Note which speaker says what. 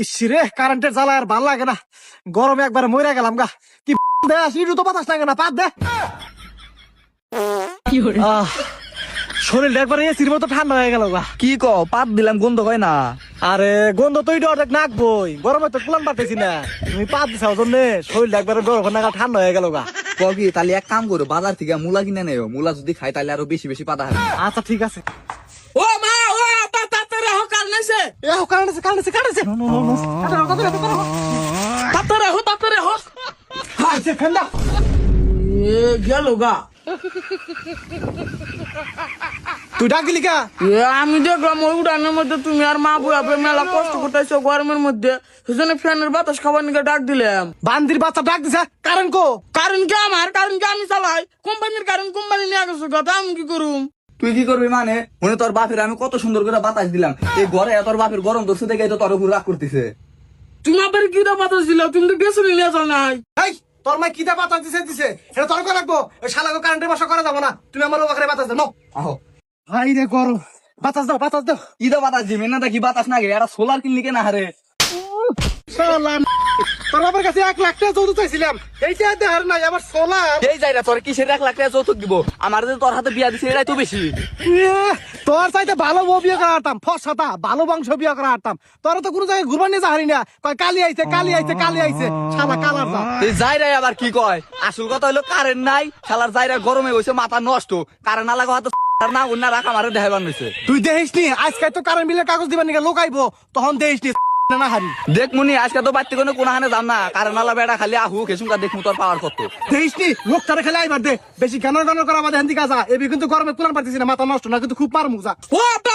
Speaker 1: ইসরে কারেন্টের জ্বালা আর ভাল লাগে না, গরমে একবার মরে গেলাম গা। কি দে আসি তো বাতাস লাগে না, পাত দে। শরীরটা একবার এসির মতো ঠান্ডা হয়ে গেল গা।
Speaker 2: কি ক পাত দিলাম গন্ধ হয় না?
Speaker 1: আরে গন্ধ তো এটা অর্ধেক নাকবই, গরমে তো কুলান পারতেছি না। তুমি পাত দিছাও জন্য শরীরটা একবার গরম নাগাল ঠান্ডা হয়ে গেল গা।
Speaker 2: কি তাহলে এক কাম করো, বাজার থেকে মূলা কিনে নেও, মূলা যদি খাই তাহলে আরো বেশি বেশি পাতা হবে।
Speaker 1: আচ্ছা ঠিক আছে।
Speaker 3: ও মা, ও আপা তাড়াতাড়ি হোক, কারণ আছে
Speaker 1: এ হো কারেন্ট কারেন্ট কারেন্ট
Speaker 3: তাড়াতাড়ি হোক।
Speaker 1: আচ্ছা ফেন্দা
Speaker 3: এ গেল গা।
Speaker 1: তুই ডাক দিলি কা?
Speaker 3: আমি দেখলাম ওই উড়ানের মধ্যে তুমি আর মা বুয়া মেলা কষ্ট করতেছো গরমের মধ্যে, সেজন্য ফ্যানের বাতাস খাবার নিকে ডাক দিলাম।
Speaker 1: বান্দির বাচ্চা ডাক দিছে, কারেন্ট কো?
Speaker 3: কারণ কি আমার, কারণ কি আমি চালাই কোম্পানির, কারণ কোম্পানি নিয়ে গেছো কথা, আমি কি করুম?
Speaker 2: তুই কি করবি মানে? মনে তোর বাপের আমি কত সুন্দর করে বাতাস দিলাম, এই ঘরে তোর বাপের গরম ধরছে দেখে তো তোর উপর রাগ করতেছে।
Speaker 3: তুমি আবার কি বাতাস দিলা? তুমি তো গেছো নিয়ে যাও নাই।
Speaker 1: এই তোর মা কি দা বাতাস দিছে এটা তর্ক রাখবো। ওই শালাকে কারেন্টের বাসা করা যাবো না। তুমি আমার ওখানে বাতাস দাও।
Speaker 2: আহো
Speaker 1: ভাই রে গরম, বাতাস দাও বাতাস দাও।
Speaker 2: ঈদা বাতাস দিবি না, দেখি বাতাস না গে, এটা সোলার কিনলি কেনা হারে।
Speaker 1: তোর বাবার কাছে 1 লাখ টাকা যৌতুক চাইছিলাম, এইটা দেখার নাই আবার সোলার।
Speaker 2: এই যাই না তোর কিসের 1 লাখ টাকা যৌতুক দিব? আমার যে তোর হাতে বিয়া দিছে এটাই তো বেশি।
Speaker 1: তোর চাইতে ভালো বউ বিয়ে করা হারতাম, ফসাতা ভালো বংশ বিয়ে করা হারতাম। তোরা তো কোনো জায়গায় ঘুরবার নিয়ে যাহারি না, কয় কালি আইছে কালি আইছে কালি আইছে, শালা কালার যা।
Speaker 2: এই যাইরাই আবার কি কয়? আসল কথা হইলো কারেন্ট নাই, শালার যাইরা গরমে হইছে মাথা নষ্ট। কারেন্ট না লাগা হাতে না উন্না রাখা মারে দেখাবার হইছে।
Speaker 1: তুই দেখিস নি আজকে তো কারেন্ট বিলের কাগজ দিবার নিকে লোকাইবো, তখন দেখিস নি না হারি।
Speaker 2: দেখ মুনি আজকে তো বাড়তে কোনো হানে যাম না, কারেন্ট আলা বেড়া খালি আহু খেসুমকা দেখমু তোর পাওয়ার কত।
Speaker 1: দেখিস নি লোকটারে খেলে আইবার দে, বেশি গানর গানর করা আমাদের হেন্দি কাজা। এবি কিন্তু গরমে কুলান পারতেছি না, মাথা নষ্ট না কিন্তু খুব মার মুজা।
Speaker 3: ও আপা